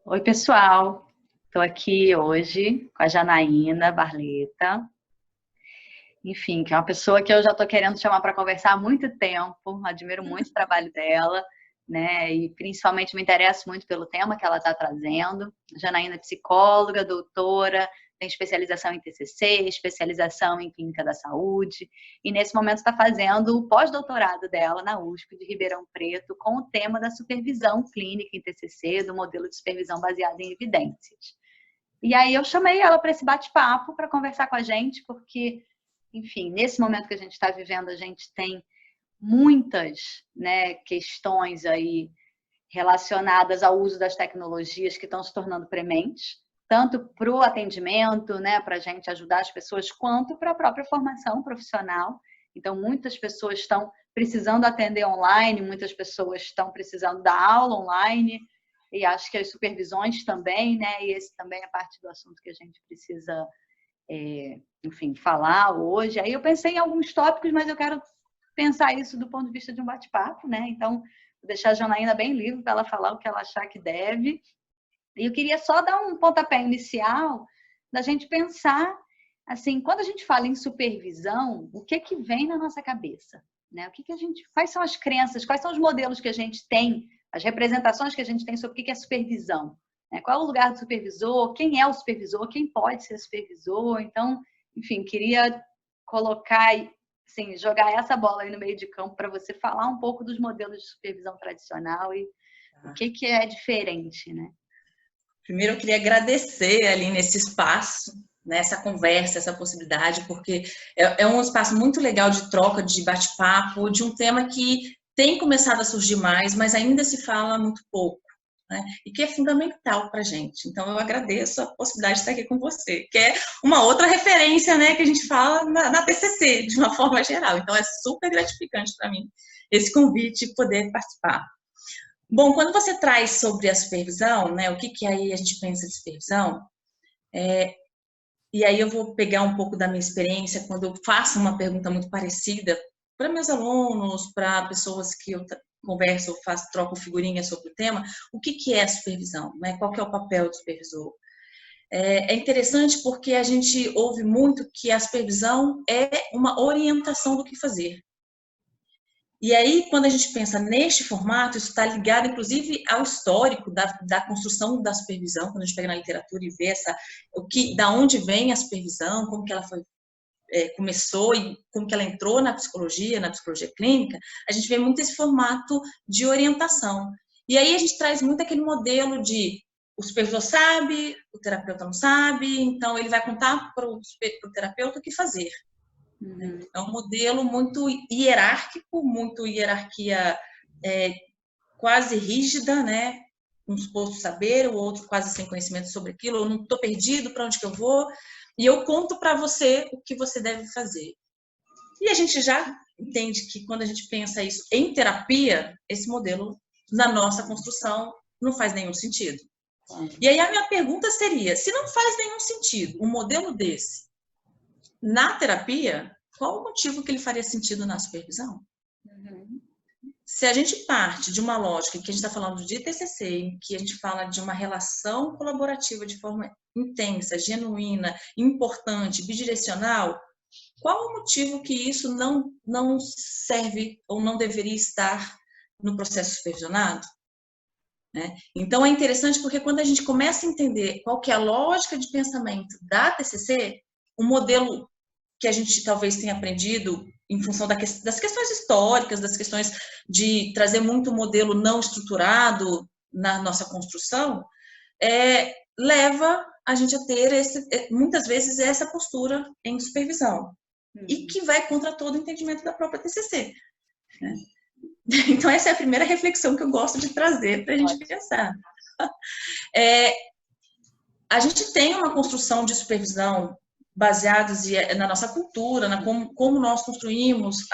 Oi, pessoal. Estou aqui hoje com a Janaína Barleta, enfim, que é uma pessoa que eu já estou querendo chamar para conversar há muito tempo. Admiro muito o trabalho dela, né? E principalmente me interesso muito pelo tema que ela está trazendo. A Janaína é psicóloga, doutora, tem especialização em TCC, especialização em clínica da saúde, e nesse momento está fazendo o pós-doutorado dela na USP de Ribeirão Preto com o tema da supervisão clínica em TCC, do modelo de supervisão baseado em evidências. E aí eu chamei ela para esse bate-papo para conversar com a gente, porque, enfim, nesse momento que a gente está vivendo, a gente tem muitas, né, questões aí relacionadas ao uso das tecnologias que estão se tornando prementes, tanto para o atendimento, né, para a gente ajudar as pessoas, quanto para a própria formação profissional. Então, muitas pessoas estão precisando atender online, muitas pessoas estão precisando dar aula online, e acho que as supervisões também, né, e esse também é parte do assunto que a gente precisa, enfim, falar hoje. Aí eu pensei em alguns tópicos, mas eu quero pensar isso do ponto de vista de um bate-papo, né? Então, vou deixar a Janaína bem livre para ela falar o que ela achar que deve. E eu queria só dar um pontapé inicial da gente pensar, assim, quando a gente fala em supervisão, o que que vem na nossa cabeça, né? O que que a gente, quais são as crenças, quais são os modelos que a gente tem, as representações que a gente tem sobre o que é supervisão, né? Qual é o lugar do supervisor, quem é o supervisor, quem pode ser supervisor. Então, enfim, queria colocar, assim, jogar essa bola aí no meio de campo para você falar um pouco dos modelos de supervisão tradicional e o que que é diferente, né? Primeiro, eu queria agradecer ali nesse espaço, nessa conversa, essa possibilidade, porque é um espaço muito legal de troca, de bate-papo, de um tema que tem começado a surgir mais, mas ainda se fala muito pouco, né? E que é fundamental para a gente. Então, eu agradeço a possibilidade de estar aqui com você, que é uma outra referência, né, que a gente fala na TCC, de uma forma geral. Então, é super gratificante para mim esse convite e poder participar. Bom, quando você traz sobre a supervisão, né, o que que aí a gente pensa de supervisão, e aí eu vou pegar um pouco da minha experiência quando eu faço uma pergunta muito parecida para meus alunos, para pessoas que eu converso, faço, troco figurinhas sobre o tema, o que que é a supervisão, né? Qual que é o papel do supervisor? É interessante porque a gente ouve muito que a supervisão é uma orientação do que fazer. E aí, quando a gente pensa neste formato, isso está ligado, inclusive, ao histórico da construção da supervisão, quando a gente pega na literatura e vê da onde vem a supervisão, como que ela foi, começou e como que ela entrou na psicologia clínica, a gente vê muito esse formato de orientação. E aí a gente traz muito aquele modelo de o supervisor sabe, o terapeuta não sabe, então ele vai contar para o terapeuta o que fazer. É um modelo muito hierárquico, muito hierarquia quase rígida, né? Um suposto saber, o outro quase sem conhecimento sobre aquilo, eu não estou perdido, para onde que eu vou, e eu conto para você o que você deve fazer. E a gente já entende que quando a gente pensa isso em terapia, esse modelo, na nossa construção, não faz nenhum sentido. E aí a minha pergunta seria, se não faz nenhum sentido um modelo desse na terapia, qual o motivo que ele faria sentido na supervisão? Se a gente parte de uma lógica que a gente está falando de TCC, em que a gente fala de uma relação colaborativa de forma intensa, genuína, importante, bidirecional, qual o motivo que isso não serve ou não deveria estar no processo supervisionado? Né? Então, é interessante porque quando a gente começa a entender qual que é a lógica de pensamento da TCC, o modelo que a gente talvez tenha aprendido em função das questões históricas, das questões de trazer muito modelo não estruturado na nossa construção, leva a gente a ter, muitas vezes, essa postura em supervisão, e que vai contra todo o entendimento da própria TCC. Né? Então, essa é a primeira reflexão que eu gosto de trazer para a gente pensar. A gente tem uma construção de supervisão baseados na nossa cultura, como nós construímos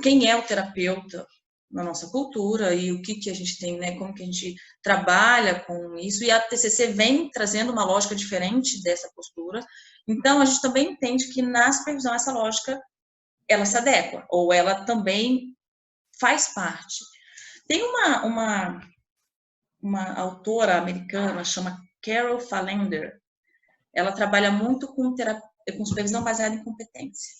quem é o terapeuta na nossa cultura e o que a gente tem, né, como que a gente trabalha com isso, e a TCC vem trazendo uma lógica diferente dessa postura. Então, a gente também entende que na supervisão essa lógica, ela se adequa, ou ela também faz parte. Tem uma autora americana, chama Carol Fallender. Ela trabalha muito com supervisão baseada em competência.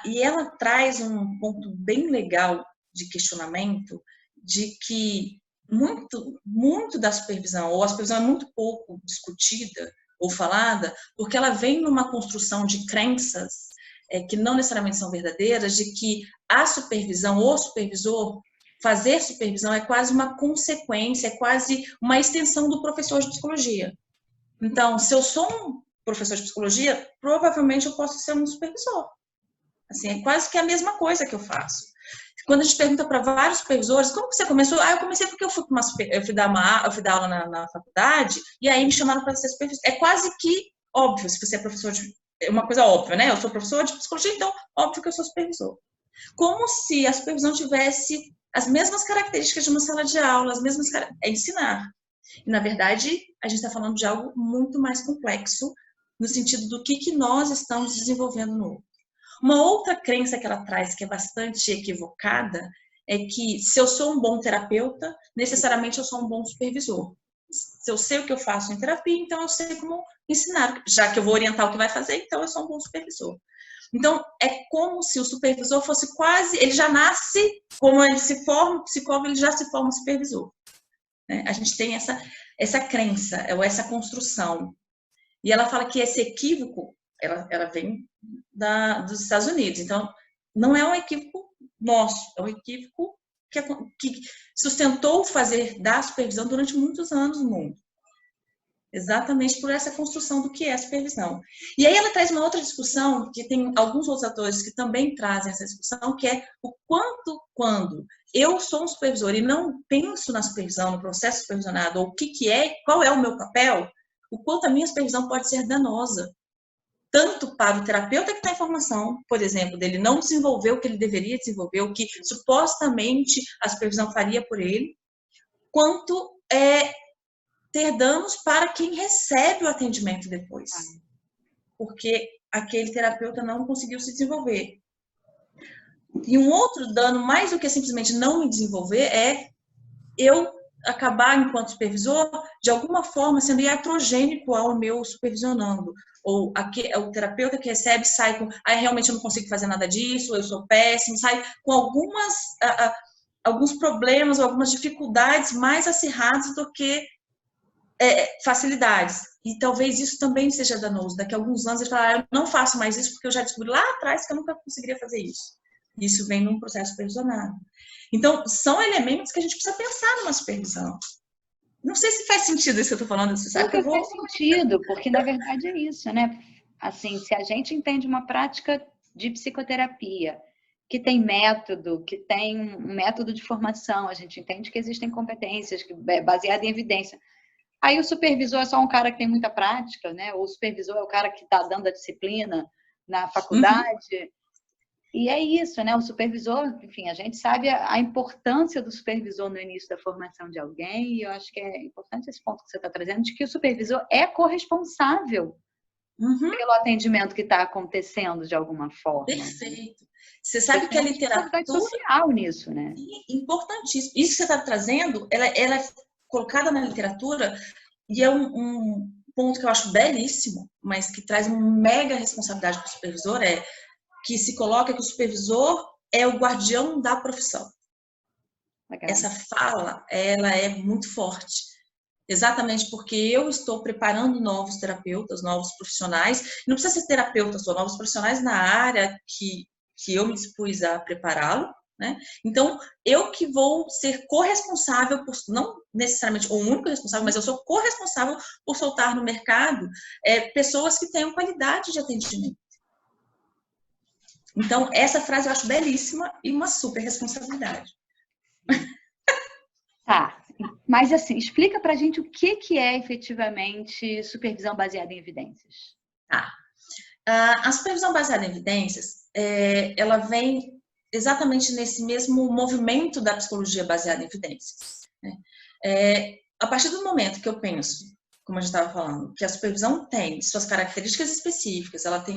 E ela traz um ponto bem legal de questionamento de que muito da supervisão, ou a supervisão é muito pouco discutida ou falada, porque ela vem numa construção de crenças que não necessariamente são verdadeiras, de que a supervisão, ou supervisor, fazer supervisão é quase uma consequência, é quase uma extensão do professor de psicologia. Então, se eu sou um professor de psicologia, provavelmente eu posso ser um supervisor. Assim, é quase que a mesma coisa que eu faço. Quando a gente pergunta para vários supervisores, como que você começou? Eu comecei porque eu fui dar aula na faculdade, e aí me chamaram para ser supervisor. É quase que óbvio, se você é professor de... É uma coisa óbvia, né? Eu sou professor de psicologia, então óbvio que eu sou supervisor. Como se a supervisão tivesse as mesmas características de uma sala de aula, as mesmas é ensinar. E, na verdade, a gente está falando de algo muito mais complexo, no sentido do que nós estamos desenvolvendo no outro. Uma outra crença que ela traz, que é bastante equivocada, é que se eu sou um bom terapeuta, necessariamente eu sou um bom supervisor. Se eu sei o que eu faço em terapia, então eu sei como ensinar. Já que eu vou orientar o que vai fazer, então eu sou um bom supervisor. Então, é como se o supervisor fosse quase... Ele já nasce, como ele se forma psicólogo, ele já se forma supervisor. Né? A gente tem essa crença, ou essa construção. E ela fala que esse equívoco, ela vem dos Estados Unidos. Então, não é um equívoco nosso, é um equívoco que sustentou fazer da supervisão durante muitos anos no mundo. Exatamente por essa construção do que é a supervisão. E aí ela traz uma outra discussão, que tem alguns outros atores que também trazem essa discussão, que é o quanto, quando eu sou um supervisor e não penso na supervisão, no processo supervisionado, ou o que é, qual é o meu papel, o quanto a minha supervisão pode ser danosa. Tanto para o terapeuta que está em formação, por exemplo, dele não desenvolver o que ele deveria desenvolver, o que supostamente a supervisão faria por ele, quanto ter danos para quem recebe o atendimento depois. Porque aquele terapeuta não conseguiu se desenvolver. E um outro dano, mais do que simplesmente não me desenvolver, é eu acabar, enquanto supervisor, de alguma forma sendo iatrogênico ao meu supervisionando. Ou o terapeuta que recebe sai com, realmente eu não consigo fazer nada disso, eu sou péssimo, sai com alguns problemas ou algumas dificuldades mais acirradas do que facilidades. E talvez isso também seja danoso. Daqui a alguns anos ele fala, eu não faço mais isso porque eu já descobri lá atrás que eu nunca conseguiria fazer isso. Isso vem num processo supervisionado. Então, são elementos que a gente precisa pensar numa supervisão. Não sei se faz sentido isso que eu estou falando. Você sabe que faz sentido, porque na verdade é isso, né? Assim, se a gente entende uma prática de psicoterapia que tem método, que tem um método de formação, a gente entende que existem competências baseadas em evidência. Aí o supervisor é só um cara que tem muita prática, né? Ou o supervisor é o cara que está dando a disciplina na faculdade. E é isso, né? O supervisor, enfim, a gente sabe a importância do supervisor no início da formação de alguém, e eu acho que é importante esse ponto que você está trazendo, de que o supervisor é corresponsável pelo atendimento que está acontecendo de alguma forma. Perfeito. Você sabe que a literatura... social nisso, né? Importantíssimo. Isso que você está trazendo, ela é colocada na literatura, e é um ponto que eu acho belíssimo, mas que traz uma mega responsabilidade para o supervisor, que se coloca que o supervisor é o guardião da profissão. Legal. Essa fala, ela é muito forte. Exatamente porque eu estou preparando novos terapeutas, novos profissionais. Não precisa ser terapeuta só, novos profissionais na área que eu me dispus a prepará-lo. Né? Então, eu que vou ser corresponsável por, não necessariamente o único responsável, mas eu sou corresponsável por soltar no mercado pessoas que tenham qualidade de atendimento. Então, essa frase eu acho belíssima e uma super responsabilidade. Tá, mas assim, explica pra gente o que é efetivamente supervisão baseada em evidências. Tá. A supervisão baseada em evidências, ela vem exatamente nesse mesmo movimento da psicologia baseada em evidências. Né? A partir do momento que eu penso, como a gente estava falando, que a supervisão tem suas características específicas, ela tem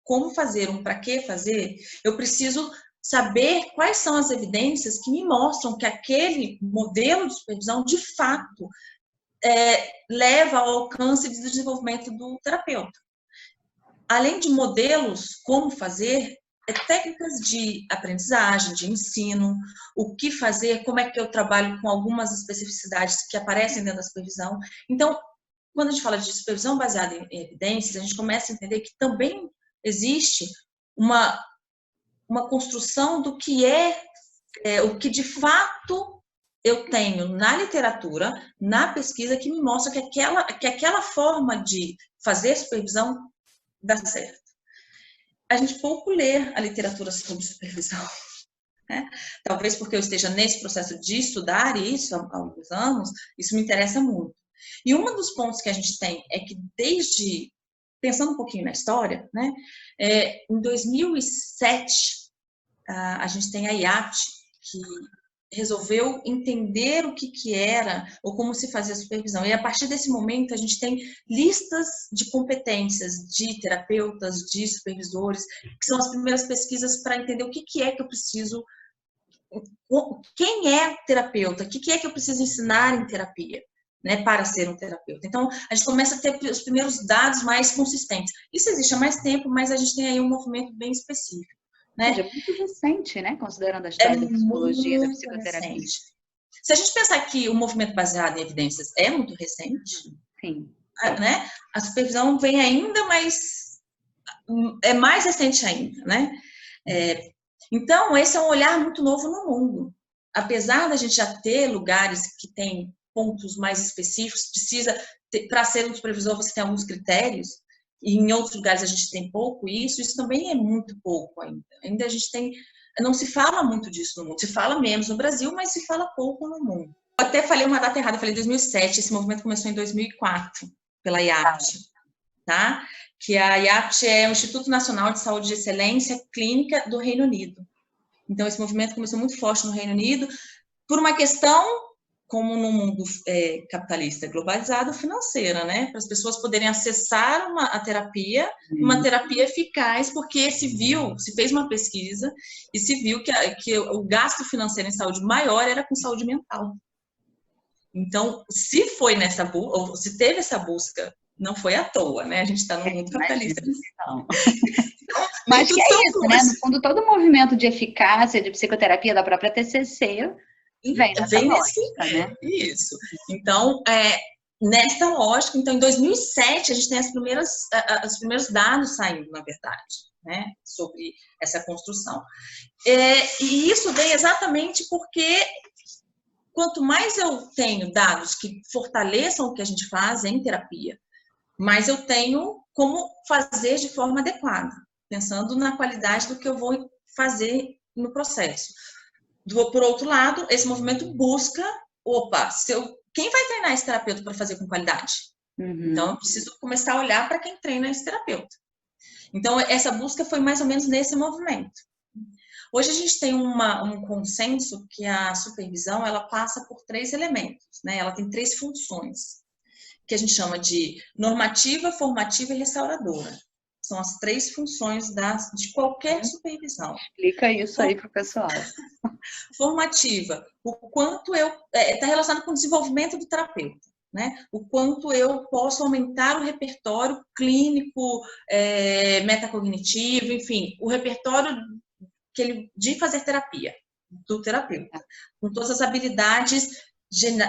como fazer, para que fazer, eu preciso saber quais são as evidências que me mostram que aquele modelo de supervisão, de fato, leva ao alcance de desenvolvimento do terapeuta. Além de modelos, como fazer, técnicas de aprendizagem, de ensino, o que fazer, como é que eu trabalho com algumas especificidades que aparecem dentro da supervisão. Então, quando a gente fala de supervisão baseada em evidências, a gente começa a entender que também existe uma construção do que o que de fato eu tenho na literatura, na pesquisa, que me mostra que aquela forma de fazer supervisão dá certo. A gente pouco lê a literatura sobre supervisão, né? Talvez porque eu esteja nesse processo de estudar isso há alguns anos, isso me interessa muito. E um dos pontos que a gente tem é que pensando um pouquinho na história, né? Em 2007, a gente tem a IAT, que resolveu entender o que era ou como se fazia a supervisão. E a partir desse momento a gente tem listas de competências de terapeutas, de supervisores, que são as primeiras pesquisas para entender o que é que eu preciso, quem é terapeuta, o que é que eu preciso ensinar em terapia, né, para ser um terapeuta. Então, a gente começa a ter os primeiros dados mais consistentes. Isso existe há mais tempo, mas a gente tem aí um movimento bem específico. Né? É muito recente, né? Considerando a história da psicologia e da psicoterapia. Recente. Se a gente pensar que o movimento baseado em evidências é muito recente, sim, né? A supervisão vem ainda mais... é mais recente ainda, né? Então, esse é um olhar muito novo no mundo. Apesar da gente já ter lugares que têm pontos mais específicos, para ser um supervisor, você tem alguns critérios, e em outros lugares a gente tem pouco, e isso também é muito pouco ainda. Ainda a gente não se fala muito disso no mundo. Se fala menos no Brasil, mas se fala pouco no mundo. Eu até falei uma data errada, eu falei 2007, esse movimento começou em 2004, pela IAPT, tá? Que a IAPT é o Instituto Nacional de Saúde de Excelência Clínica do Reino Unido. Então, esse movimento começou muito forte no Reino Unido, por uma questão, como no mundo capitalista globalizado, financeira, né? Para as pessoas poderem acessar a terapia, uma terapia eficaz, porque se fez uma pesquisa e se viu que o gasto financeiro em saúde maior era com saúde mental. Então, se foi ou se teve essa busca, não foi à toa, né? A gente está no mundo capitalista. Então, mas que é isso, né? No fundo, todo movimento de eficácia, de psicoterapia da própria TCC vem nessa lógica, né? Isso. Então, nesta lógica, então, em 2007, a gente tem os primeiros dados saindo, na verdade, né? Sobre essa construção. E isso vem exatamente porque quanto mais eu tenho dados que fortaleçam o que a gente faz em terapia, mais eu tenho como fazer de forma adequada, pensando na qualidade do que eu vou fazer no processo. Por outro lado, esse movimento busca, quem vai treinar esse terapeuta para fazer com qualidade? Então, eu preciso começar a olhar para quem treina esse terapeuta. Então, essa busca foi mais ou menos nesse movimento. Hoje a gente tem um consenso que a supervisão, ela passa por 3 elementos, né? Ela tem 3 funções, que a gente chama de normativa, formativa e restauradora. São as 3 funções de qualquer supervisão. Explica isso aí para o pessoal. Formativa, o quanto está relacionado com o desenvolvimento do terapeuta, né? O quanto eu posso aumentar o repertório clínico, metacognitivo, enfim, o repertório de fazer terapia do terapeuta, com todas as habilidades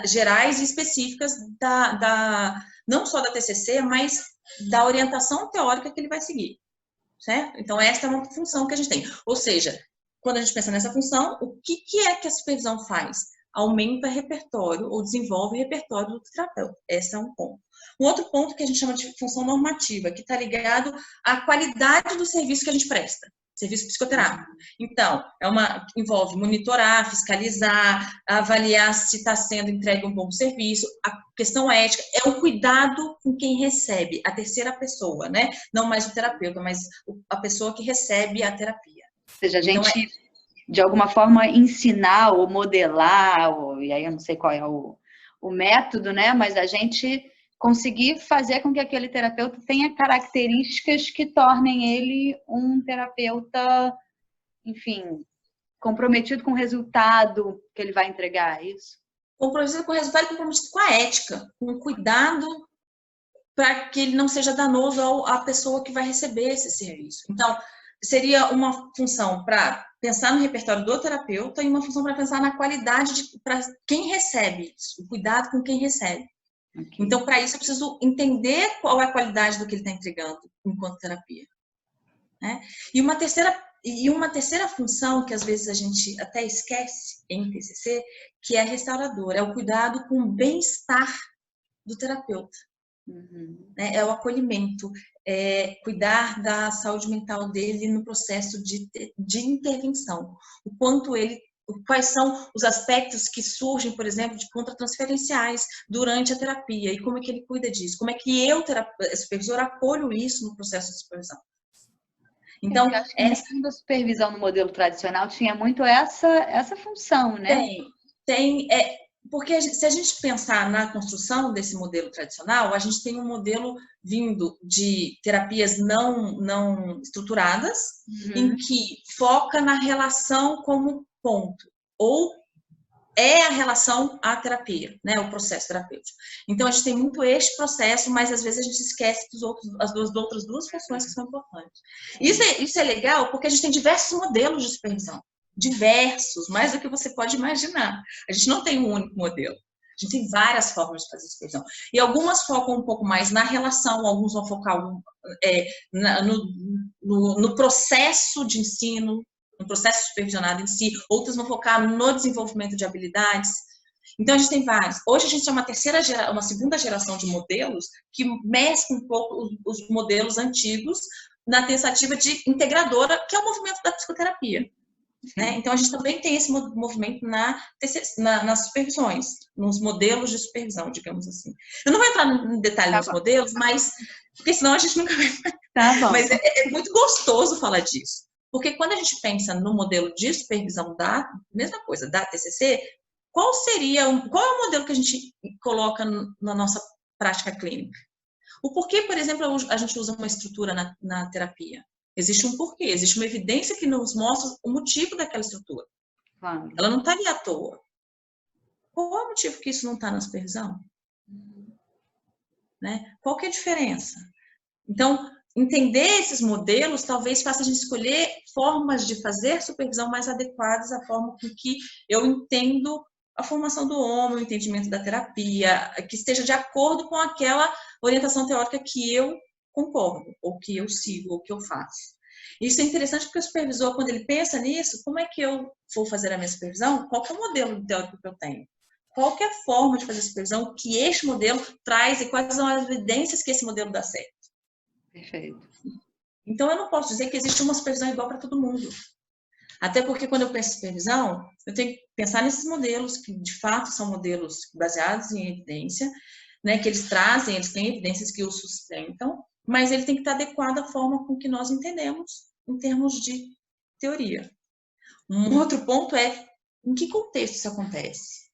gerais e específicas não só da TCC, mas da orientação teórica que ele vai seguir, certo? Então, essa é uma função que a gente tem. Ou seja, quando a gente pensa nessa função, o que é que a supervisão faz? Aumenta repertório ou desenvolve repertório do terapeuta. Esse é um ponto. Um outro ponto que a gente chama de função normativa, que está ligado à qualidade do serviço que a gente presta. Serviço psicoterápico. Então, envolve monitorar, fiscalizar, avaliar se está sendo entregue um bom serviço. A questão ética é o cuidado com quem recebe, a terceira pessoa, né? Não mais o terapeuta, mas a pessoa que recebe a terapia. Ou seja, a gente, de alguma forma, ensinar ou modelar, e aí eu não sei qual é o método, né? Mas a gente conseguir fazer com que aquele terapeuta tenha características que tornem ele um terapeuta, enfim, comprometido com o resultado que ele vai entregar, é isso? Comprometido com o resultado e comprometido com a ética, com o cuidado para que ele não seja danoso à pessoa que vai receber esse serviço. Então, seria uma função para pensar no repertório do terapeuta e uma função para pensar na qualidade para quem recebe isso, o cuidado com quem recebe. Okay. Então, para isso, eu preciso entender qual é a qualidade do que ele está entregando enquanto terapia. Né? E uma terceira função que às vezes a gente até esquece em TCC, que é a restauradora, é o cuidado com o bem-estar do terapeuta. Uhum. Né? É o acolhimento, é cuidar da saúde mental dele no processo de intervenção. Quais são os aspectos que surgem, por exemplo, de contratransferenciais durante a terapia e como é que ele cuida disso? Como é que eu, supervisor, acolho isso no processo de supervisão? Então, acho que a supervisão no modelo tradicional tinha muito essa função, né? Tem. Porque se a gente pensar na construção desse modelo tradicional, a gente tem um modelo vindo de terapias não estruturadas, em que foca na relação como ponto, ou é a relação à terapia, né, o processo terapêutico. Então, a gente tem muito este processo, mas às vezes a gente esquece as outras duas funções que são importantes. Isso é legal porque a gente tem diversos modelos de supervisão. Diversos, mais do que você pode imaginar. A gente não tem um único modelo. A gente tem várias formas de fazer supervisão. E algumas focam um pouco mais na relação, alguns vão focar no processo de ensino, no processo supervisionado em si, outras vão focar no desenvolvimento de habilidades. Então, a gente tem vários. Hoje, a gente tem uma segunda geração de modelos que mesclam um pouco os modelos antigos na tentativa de integradora, que é o movimento da psicoterapia. Né? Então, a gente também tem esse movimento nas supervisões, nos modelos de supervisão, digamos assim. Eu não vou entrar no detalhe dos modelos, mas porque senão a gente nunca vai... Mas é muito gostoso falar disso. Porque quando a gente pensa no modelo de supervisão mesma coisa, da TCC, qual é o modelo que a gente coloca na nossa prática clínica? O porquê, por exemplo, a gente usa uma estrutura na terapia? Existe um porquê, existe uma evidência que nos mostra o motivo daquela estrutura. Claro. Ela não está ali à toa. Qual é o motivo que isso não está na supervisão? Né? Qual que é a diferença? Então, entender esses modelos talvez faça a gente escolher formas de fazer supervisão mais adequadas à forma com que eu entendo a formação do homem, o entendimento da terapia, que esteja de acordo com aquela orientação teórica que eu concordo, ou que eu sigo, ou que eu faço. Isso é interessante porque o supervisor, quando ele pensa nisso, como é que eu vou fazer a minha supervisão? Qual que é o modelo teórico que eu tenho? Qual que é a forma de fazer a supervisão que este modelo traz e quais são as evidências que esse modelo dá certo? Perfeito. Então, eu não posso dizer que existe uma supervisão igual para todo mundo. Até porque, quando eu penso em supervisão, eu tenho que pensar nesses modelos, que de fato são modelos baseados em evidência, né, que eles têm evidências que os sustentam, mas ele tem que estar adequado à forma com que nós entendemos em termos de teoria. Um outro ponto é, em que contexto isso acontece?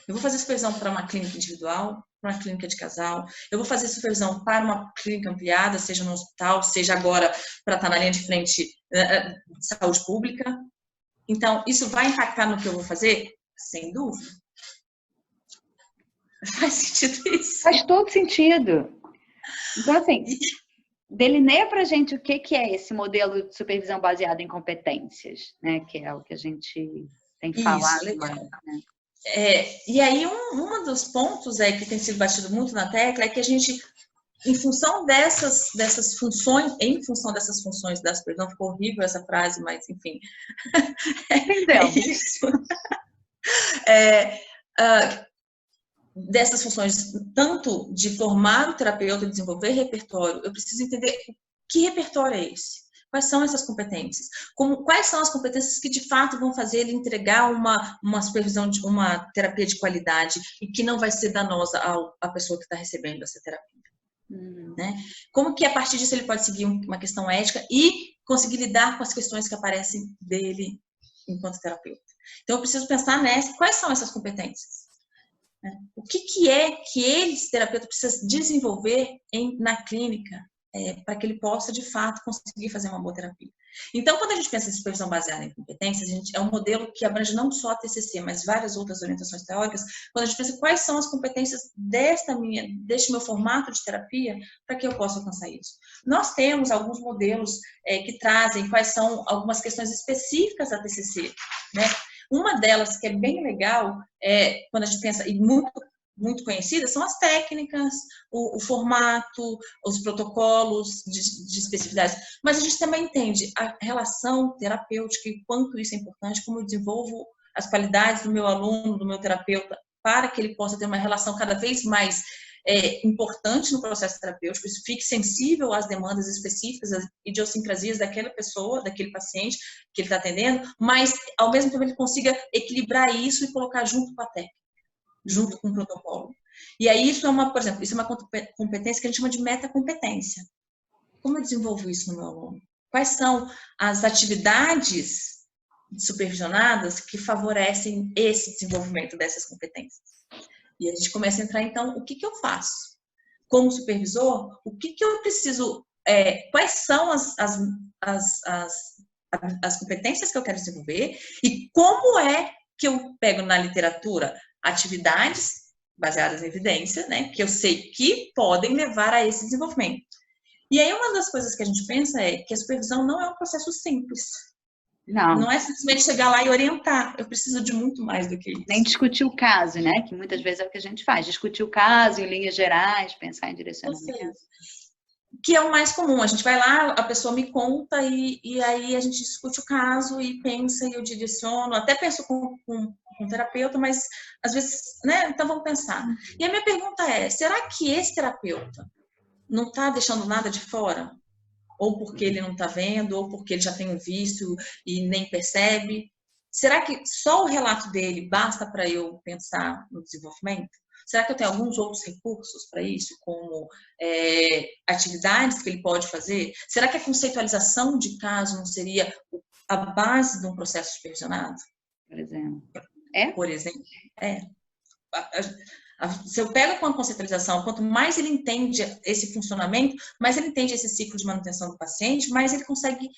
Eu vou fazer supervisão para uma clínica individual, para uma clínica de casal, eu vou fazer supervisão para uma clínica ampliada, seja no hospital, seja agora para estar na linha de frente de saúde pública. Então, isso vai impactar no que eu vou fazer? Sem dúvida. Faz sentido isso? Faz todo sentido. Então, assim, delineia pra gente o que é esse modelo de supervisão baseado em competências, né? Que é o que a gente tem falado. Legal. Mais, né? E aí, um dos pontos que tem sido batido muito na tecla é que a gente, em função dessas funções, da supervisão, ficou horrível essa frase, mas enfim. Entendeu? Isso. Dessas funções, tanto de formar o terapeuta e desenvolver repertório, eu preciso entender que repertório é esse. Quais são essas competências? Quais são as competências que, de fato, vão fazer ele entregar uma supervisão, uma terapia de qualidade e que não vai ser danosa à pessoa que está recebendo essa terapia? Né? Como que, a partir disso, ele pode seguir uma questão ética e conseguir lidar com as questões que aparecem dele enquanto terapeuta? Então, eu preciso pensar quais são essas competências? O que é que esse terapeuta precisa desenvolver na clínica para que ele possa, de fato, conseguir fazer uma boa terapia? Então, quando a gente pensa em supervisão baseada em competências, a gente, é um modelo que abrange não só a TCC, mas várias outras orientações teóricas, quando a gente pensa quais são as competências deste meu formato de terapia para que eu possa alcançar isso. Nós temos alguns modelos que trazem quais são algumas questões específicas da TCC, né? Uma delas que é bem legal, quando a gente pensa, e muito conhecidas, são as técnicas, o formato, os protocolos de especificidades. Mas a gente também entende a relação terapêutica e quanto isso é importante, como eu desenvolvo as qualidades do meu aluno, do meu terapeuta, para que ele possa ter uma relação cada vez mais importante no processo terapêutico, isso fique sensível às demandas específicas, às idiosincrasias daquela pessoa, daquele paciente que ele está atendendo, mas, ao mesmo tempo, ele consiga equilibrar isso e colocar junto com a técnica, junto com o protocolo. E aí, isso é uma, por exemplo, isso é uma competência que a gente chama de metacompetência. Como eu desenvolvo isso no meu aluno? Quais são as atividades supervisionadas que favorecem esse desenvolvimento dessas competências? E a gente começa a entrar, então, o que eu faço? Como supervisor, o que eu preciso, quais são as competências que eu quero desenvolver e como é que eu pego na literatura atividades baseadas em evidência, né, que eu sei que podem levar a esse desenvolvimento. E aí, uma das coisas que a gente pensa é que a supervisão não é um processo simples. Não é simplesmente chegar lá e orientar. Eu preciso de muito mais do que isso. Nem discutir o caso, né? Que muitas vezes é o que a gente faz. Discutir o caso em linhas gerais, pensar em direcionamento. Que é o mais comum. A gente vai lá, a pessoa me conta e aí a gente discute o caso e pensa e eu direciono. Até penso com um terapeuta, mas às vezes, né? Então vamos pensar. E a minha pergunta é, será que esse terapeuta não está deixando nada de fora? Ou porque ele não está vendo, ou porque ele já tem um vício e nem percebe. Será que só o relato dele basta para eu pensar no desenvolvimento? Será que eu tenho alguns outros recursos para isso, como atividades que ele pode fazer? Será que a conceitualização de caso não seria a base de um processo supervisionado? Por exemplo. Por exemplo, se eu pego com a conceitualização, quanto mais ele entende esse funcionamento, mais ele entende esse ciclo de manutenção do paciente, mais ele consegue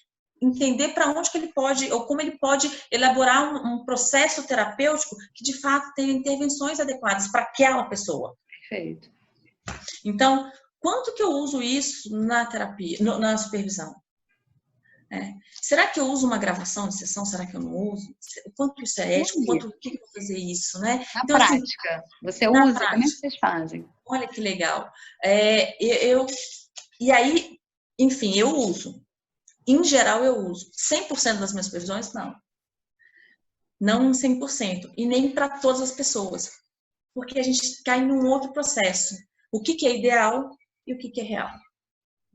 entender para onde que ele pode, ou como ele pode elaborar um processo terapêutico que, de fato, tenha intervenções adequadas para aquela pessoa. Perfeito. Então, quanto que eu uso isso na terapia, na supervisão? Será que eu uso uma gravação de sessão? Será que eu não uso? O quanto isso é ético? O que eu vou fazer isso, né? Na então, prática. Assim, você usa? Prática. Como é que vocês fazem? Olha que legal. E aí, enfim, eu uso. Em geral, eu uso. 100% das minhas supervisões, não. Não 100%. E nem para todas as pessoas. Porque a gente cai num outro processo. O que é ideal e o que é real.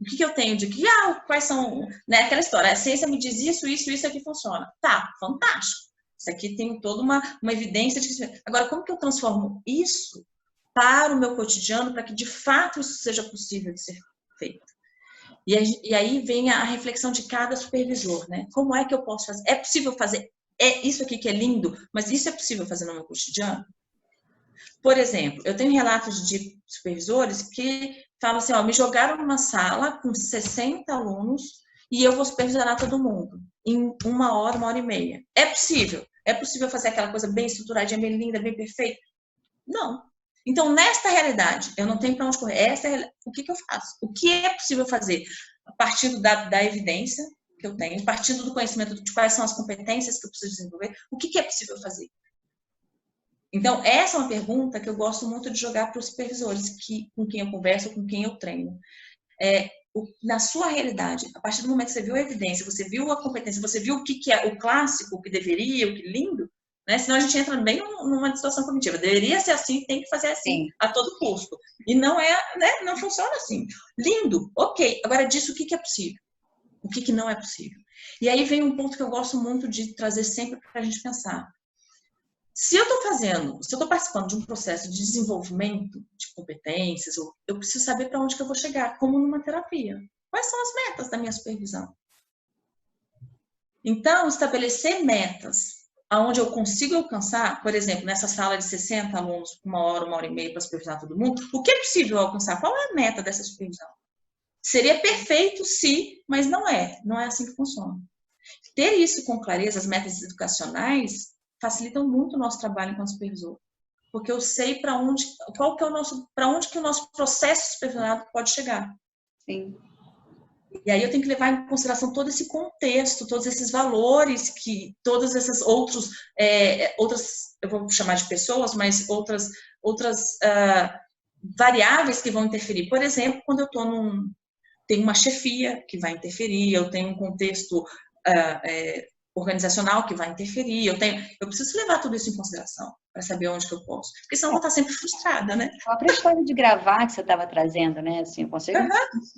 O que eu tenho de que, quais são, né, aquela história, a ciência me diz isso aqui funciona. Tá, fantástico. Isso aqui tem toda uma evidência de que... Agora, como que eu transformo isso para o meu cotidiano, para que de fato isso seja possível de ser feito? E aí vem a reflexão de cada supervisor, né? Como é que eu posso fazer? É possível fazer isso aqui que é lindo, mas isso é possível fazer no meu cotidiano? Por exemplo, eu tenho relatos de supervisores que falam assim, me jogaram numa sala com 60 alunos e eu vou supervisionar todo mundo em 1 hora, 1 hora e meia. É possível? É possível fazer aquela coisa bem estruturadinha, bem linda, bem perfeita? Não. Então, nesta realidade, eu não tenho para onde correr. O que eu faço? O que é possível fazer? A partir da evidência que eu tenho, a partir do conhecimento de quais são as competências que eu preciso desenvolver, o que é possível fazer? Então, essa é uma pergunta que eu gosto muito de jogar para os supervisores com quem eu converso, com quem eu treino. Na sua realidade, a partir do momento que você viu a evidência, você viu a competência, você viu o que é o clássico, o que deveria, o que lindo, né? Senão a gente entra bem numa distorção cognitiva. Deveria ser assim, tem que fazer assim, a todo custo. E não né? Não funciona assim. Lindo, ok. Agora, disso, o que é possível? O que não é possível? E aí vem um ponto que eu gosto muito de trazer sempre para a gente pensar. Se eu estou participando de um processo de desenvolvimento de competências, eu preciso saber para onde que eu vou chegar, como numa terapia. Quais são as metas da minha supervisão? Então, estabelecer metas aonde eu consigo alcançar, por exemplo, nessa sala de 60 alunos, 1 hora, 1 hora e meia para supervisar todo mundo, o que é possível alcançar? Qual é a meta dessa supervisão? Seria perfeito se, mas não é assim que funciona. Ter isso com clareza, as metas educacionais, facilitam muito o nosso trabalho enquanto supervisor. Porque eu sei para onde que o nosso processo supervisionado pode chegar. Sim. E aí eu tenho que levar em consideração todo esse contexto, todos esses valores, todas essas outras, eu vou chamar de pessoas, mas outras variáveis que vão interferir. Por exemplo, quando eu tenho uma chefia que vai interferir, eu tenho um contexto organizacional que vai interferir, eu preciso levar tudo isso em consideração para saber onde que eu posso. Porque senão eu vou estar sempre frustrada, né? A própria história de gravar que você estava trazendo, né? Assim, eu consigo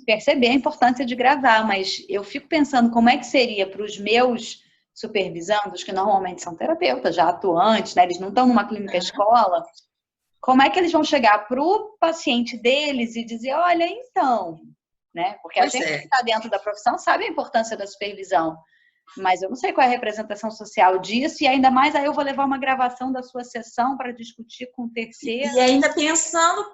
perceber a importância de gravar, mas eu fico pensando como é que seria para os meus supervisandos, que normalmente são terapeutas já atuantes, né? Eles não estão numa clínica escola, como é que eles vão chegar para o paciente deles e dizer, olha, então, né? Porque a gente que está dentro da profissão sabe a importância da supervisão, mas eu não sei qual é a representação social disso, e ainda mais aí eu vou levar uma gravação da sua sessão para discutir com o terceiro. E ainda pensando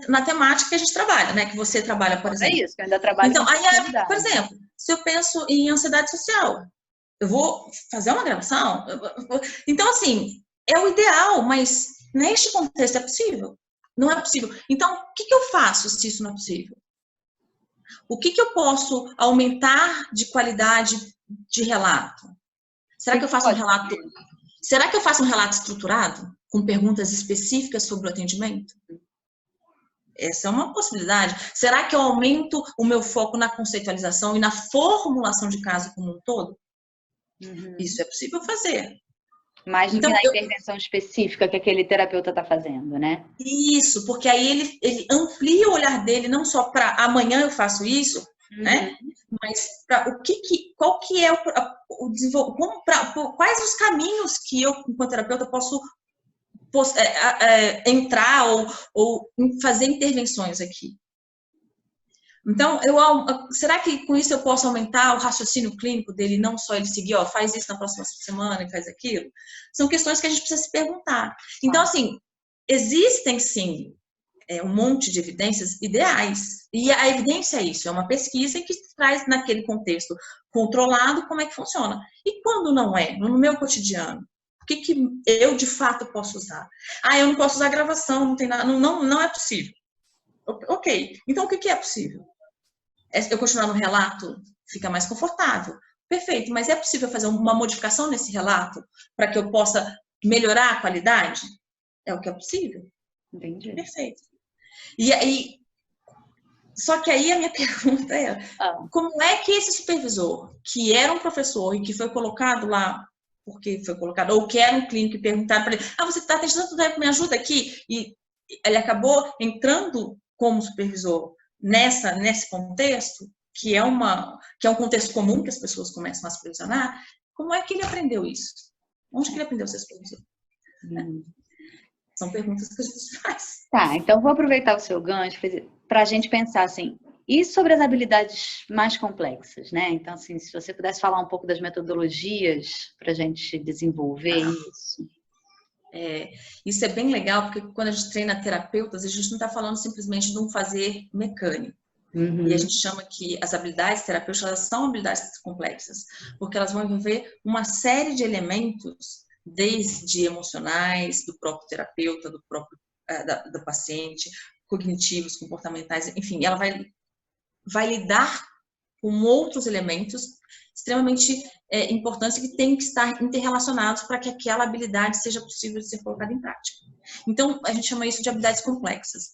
na temática que a gente trabalha, né? Que você trabalha, por exemplo. É isso, que eu ainda trabalho então, aí, por exemplo, se eu penso em ansiedade social, eu vou fazer uma gravação? Então, assim, é o ideal, mas neste contexto é possível? Não é possível. Então, o que eu faço se isso não é possível? O que eu posso aumentar de qualidade de relato? Será que eu faço um relato? Será que eu faço um relato estruturado, com perguntas específicas sobre o atendimento? Essa é uma possibilidade. Será que eu aumento o meu foco na conceitualização e na formulação de caso como um todo? Isso é possível fazer. Mais do que na intervenção específica que aquele terapeuta está fazendo, né? Isso, porque aí ele amplia o olhar dele não só para amanhã eu faço isso, né? Mas para qual que é o desenvolvimento, quais os caminhos que eu, enquanto terapeuta, posso entrar ou fazer intervenções aqui. Então, será que com isso eu posso aumentar o raciocínio clínico dele, não só ele seguir, faz isso na próxima semana e faz aquilo? São questões que a gente precisa se perguntar. Então, assim, existem sim um monte de evidências ideais. E a evidência é isso, é uma pesquisa que traz naquele contexto controlado como é que funciona. E quando não é, no meu cotidiano? O que eu de fato posso usar? Eu não posso usar gravação, não tem nada, não é possível. Ok, então o que é possível? Eu continuar no relato fica mais confortável. Perfeito, mas é possível fazer uma modificação nesse relato para que eu possa melhorar a qualidade? É o que é possível? Entendi. Perfeito. E aí, só que aí a minha pergunta é, como é que esse supervisor, que era um professor e que foi colocado lá, porque foi colocado, ou que era um clínico e perguntaram para ele, você está tendo tanto tempo, me ajuda aqui, e ele acabou entrando como supervisor nesse contexto, que é um contexto comum que as pessoas começam a supervisionar, como é que ele aprendeu isso? Onde que ele aprendeu a ser supervisor? São perguntas que a gente faz. Tá, então vou aproveitar o seu gancho para a gente pensar assim, e sobre as habilidades mais complexas, né? Então, assim, se você pudesse falar um pouco das metodologias para a gente desenvolver isso. Isso é bem legal, porque quando a gente treina terapeutas, a gente não está falando simplesmente de um fazer mecânico. E a gente chama que as habilidades terapêuticas, elas são habilidades complexas, porque elas vão envolver uma série de elementos, desde emocionais, do próprio terapeuta, do paciente, cognitivos, comportamentais, enfim, ela vai lidar com outros elementos extremamente importantes que têm que estar interrelacionados para que aquela habilidade seja possível de ser colocada em prática. Então, a gente chama isso de habilidades complexas.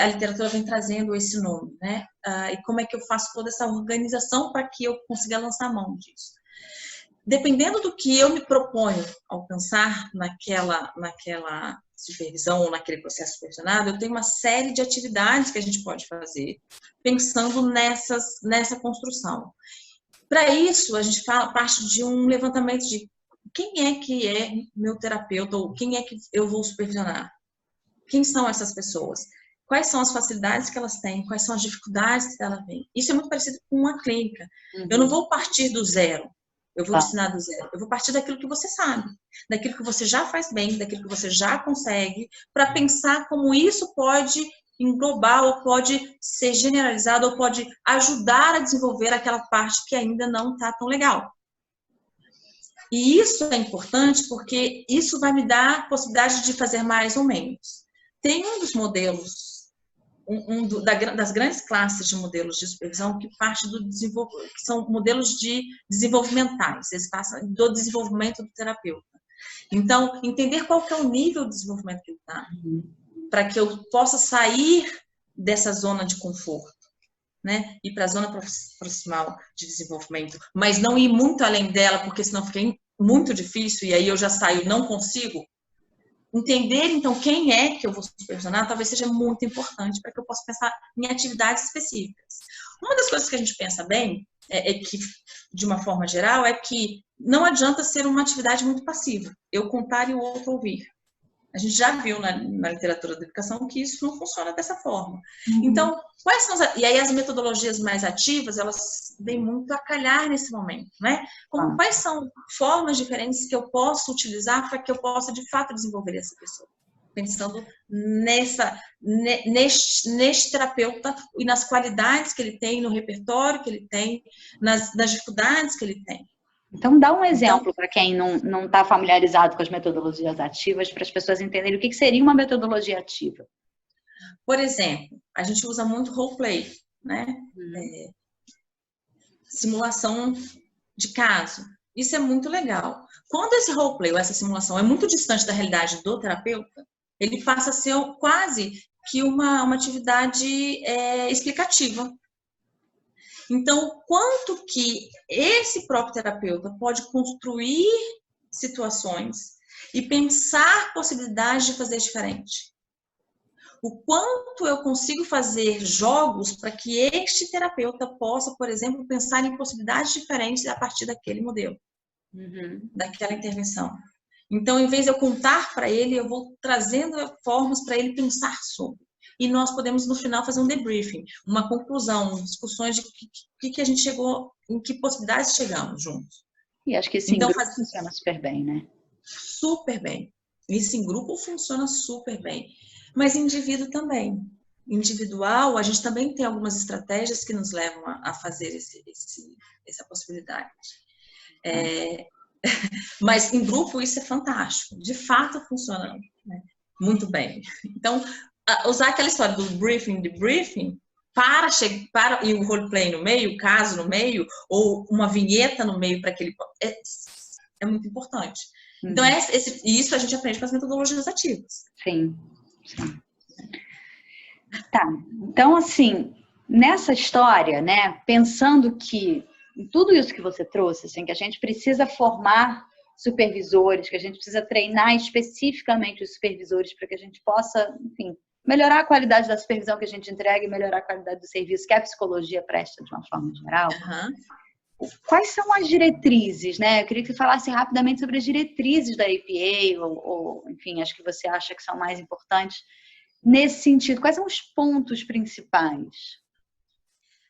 A literatura vem trazendo esse nome, né? E como é que eu faço toda essa organização para que eu consiga lançar a mão disso? Dependendo do que eu me proponho alcançar naquela supervisão ou naquele processo supervisionado, eu tenho uma série de atividades que a gente pode fazer pensando nessa construção. Para isso, a gente parte de um levantamento de quem é que é meu terapeuta ou quem é que eu vou supervisionar? Quem são essas pessoas? Quais são as facilidades que elas têm? Quais são as dificuldades que elas têm? Isso é muito parecido com uma clínica. Eu não vou partir do zero. Eu vou ensinar do zero. Eu vou partir daquilo que você sabe, daquilo que você já faz bem, daquilo que você já consegue, para pensar como isso pode englobar ou pode ser generalizado ou pode ajudar a desenvolver aquela parte que ainda não está tão legal. E isso é importante porque isso vai me dar a possibilidade de fazer mais ou menos. Tem um dos modelos, das grandes classes de modelos de supervisão que parte do desenvolvimento, que são modelos desenvolvimentais, eles passam do desenvolvimento do terapeuta. Então, entender qual que é o nível de desenvolvimento que ele está, para que eu possa sair dessa zona de conforto, né? Ir para a zona proximal de desenvolvimento, mas não ir muito além dela, porque senão fica muito difícil e aí eu já saio, não consigo. Entender, então, quem é que eu vou supervisionar talvez seja muito importante para que eu possa pensar em atividades específicas. Uma das coisas que a gente pensa bem, que, de uma forma geral, é que não adianta ser uma atividade muito passiva. Eu contar e o outro ouvir. A gente já viu na literatura da educação que isso não funciona dessa forma. Então, quais são e aí as metodologias mais ativas, elas vêm muito a calhar nesse momento, né? Quais são formas diferentes que eu posso utilizar para que eu possa, de fato, desenvolver essa pessoa? Pensando neste terapeuta e nas qualidades que ele tem, no repertório que ele tem, nas dificuldades que ele tem. Então, dá um exemplo para quem não está familiarizado com as metodologias ativas, para as pessoas entenderem o que seria uma metodologia ativa. Por exemplo, a gente usa muito roleplay, né? Simulação de caso. Isso é muito legal. Quando esse roleplay ou essa simulação é muito distante da realidade do terapeuta, ele passa a ser quase que uma atividade explicativa. Então, quanto que esse próprio terapeuta pode construir situações e pensar possibilidades de fazer diferente? O quanto eu consigo fazer jogos para que este terapeuta possa, por exemplo, pensar em possibilidades diferentes a partir daquele modelo, daquela intervenção. Então, em vez de eu contar para ele, eu vou trazendo formas para ele pensar sobre. E nós podemos, no final, fazer um debriefing, uma conclusão, discussões de que a gente chegou, em que possibilidades chegamos juntos. E acho que isso então, em grupo funciona super bem, né? Super bem. Isso em grupo funciona super bem. Mas indivíduo também. Individual, a gente também tem algumas estratégias que nos levam a fazer essa possibilidade. Mas em grupo isso é fantástico. De fato funciona, né, muito bem. Então, usar aquela história do briefing, debriefing, e o roleplay no meio, o caso no meio, ou uma vinheta no meio para aquele... É muito importante. Então, isso a gente aprende com as metodologias ativas. Sim. Tá. Então, assim, nessa história, né, pensando que em tudo isso que você trouxe, assim, que a gente precisa formar supervisores, que a gente precisa treinar especificamente os supervisores para que a gente possa, enfim, melhorar a qualidade da supervisão que a gente entrega e melhorar a qualidade do serviço que a psicologia presta de uma forma geral. Quais são as diretrizes, né? Eu queria que você falasse rapidamente sobre as diretrizes da APA, ou enfim, acho que você acha que são mais importantes nesse sentido. Quais são os pontos principais?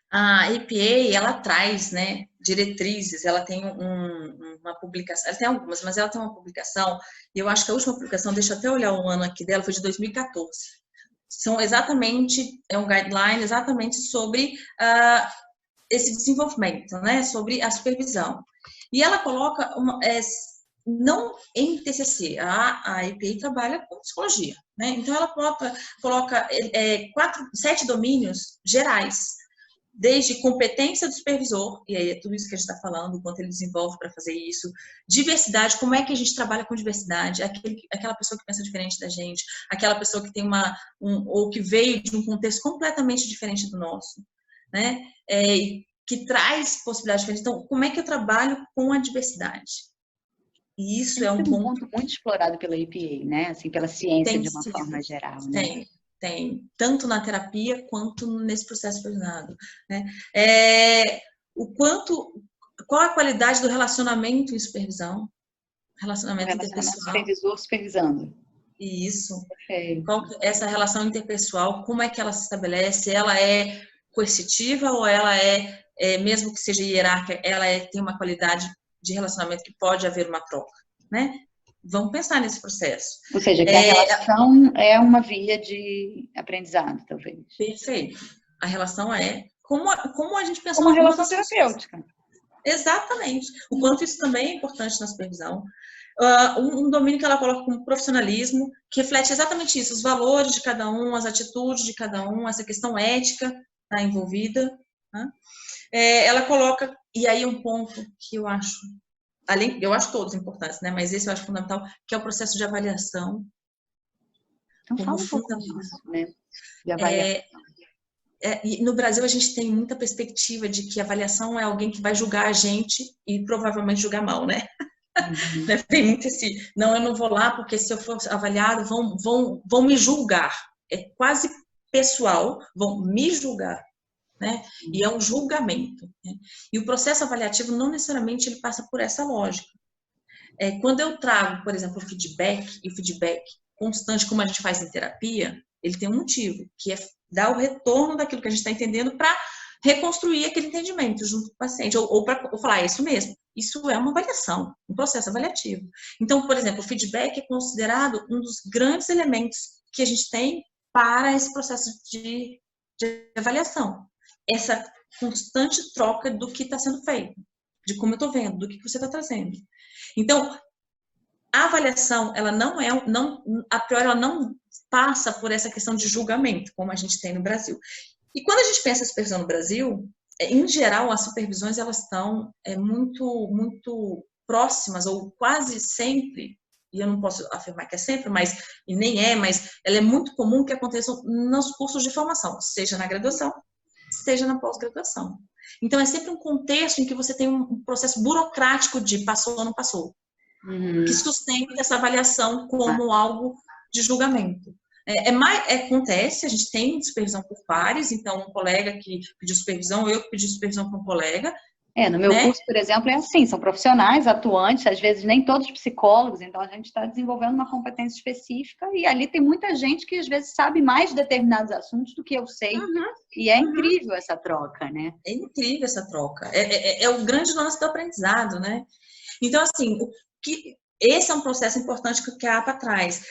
A APA, ela traz, né, diretrizes, ela tem uma publicação, ela tem algumas, mas ela tem uma publicação, e eu acho que a última publicação, deixa eu até olhar o ano aqui dela, foi de 2014. São exatamente, é um guideline exatamente sobre esse desenvolvimento, né, sobre a supervisão. E ela coloca, não em TCC, a APA trabalha com psicologia, né, então ela coloca 7 domínios gerais, desde competência do supervisor, e aí é tudo isso que a gente está falando, o quanto ele desenvolve para fazer isso, diversidade, como é que a gente trabalha com diversidade, aquela pessoa que pensa diferente da gente, aquela pessoa que tem ou que veio de um contexto completamente diferente do nosso, né, que traz possibilidades diferentes. Então, como é que eu trabalho com a diversidade? E isso é um ponto muito explorado pela APA, né, assim, pela ciência de uma forma geral, né? Tem, tanto na terapia quanto nesse processo supervisionado, né? Qual a qualidade do relacionamento em supervisão? Relacionamento interpessoal. Supervisor supervisando. Isso. Essa relação interpessoal, como é que ela se estabelece? Ela é coercitiva ou ela mesmo que seja hierárquica, ela tem uma qualidade de relacionamento que pode haver uma troca, né? Vamos pensar nesse processo. Ou seja, que a relação é uma via de aprendizado, talvez. Perfeito. A relação é como a gente pensou uma relação terapêutica. Exatamente. O quanto isso também é importante na supervisão. Um domínio que ela coloca como profissionalismo, que reflete exatamente isso, os valores de cada um, as atitudes de cada um, essa questão ética está envolvida. Né? Ela coloca, e aí um ponto que eu acho, eu acho todos importantes, né? Mas esse eu acho fundamental, que é o processo de avaliação. Então fala um pouco disso, né? De avaliação. E no Brasil a gente tem muita perspectiva de que a avaliação é alguém que vai julgar a gente e provavelmente julgar mal, né? Uhum. Tem muito não, eu não vou lá porque se eu for avaliado vão me julgar. É quase pessoal, vão me julgar, né? E é um julgamento. Né? E o processo avaliativo não necessariamente ele passa por essa lógica. Quando eu trago, por exemplo, o feedback constante, como a gente faz em terapia, ele tem um motivo, que é dar o retorno daquilo que a gente está entendendo para reconstruir aquele entendimento junto com o paciente, ou para falar, é isso mesmo. Isso é uma avaliação, um processo avaliativo. Então, por exemplo, o feedback é considerado um dos grandes elementos que a gente tem para esse processo de avaliação. Essa constante troca do que está sendo feito, de como eu estou vendo, do que você está trazendo. Então, a avaliação, ela a priori, ela não passa por essa questão de julgamento, como a gente tem no Brasil. E quando a gente pensa em supervisão no Brasil, em geral, as supervisões, elas estão muito, muito próximas, ou quase sempre, e eu não posso afirmar que é sempre, mas ela é muito comum que aconteçam nos cursos de formação, seja na graduação, seja na pós-graduação. Então, é sempre um contexto em que você tem um processo burocrático de passou ou não passou, que sustenta essa avaliação como algo de julgamento. Acontece, a gente tem supervisão por pares, então um colega que pediu supervisão, eu que pedi supervisão para um colega. No meu curso, por exemplo, é assim, são profissionais atuantes, às vezes nem todos psicólogos, então a gente está desenvolvendo uma competência específica e ali tem muita gente que às vezes sabe mais de determinados assuntos do que eu sei. E é incrível essa troca, né? É incrível essa troca. É o grande lance do aprendizado, né? Então, assim, esse é um processo importante que a APA traz.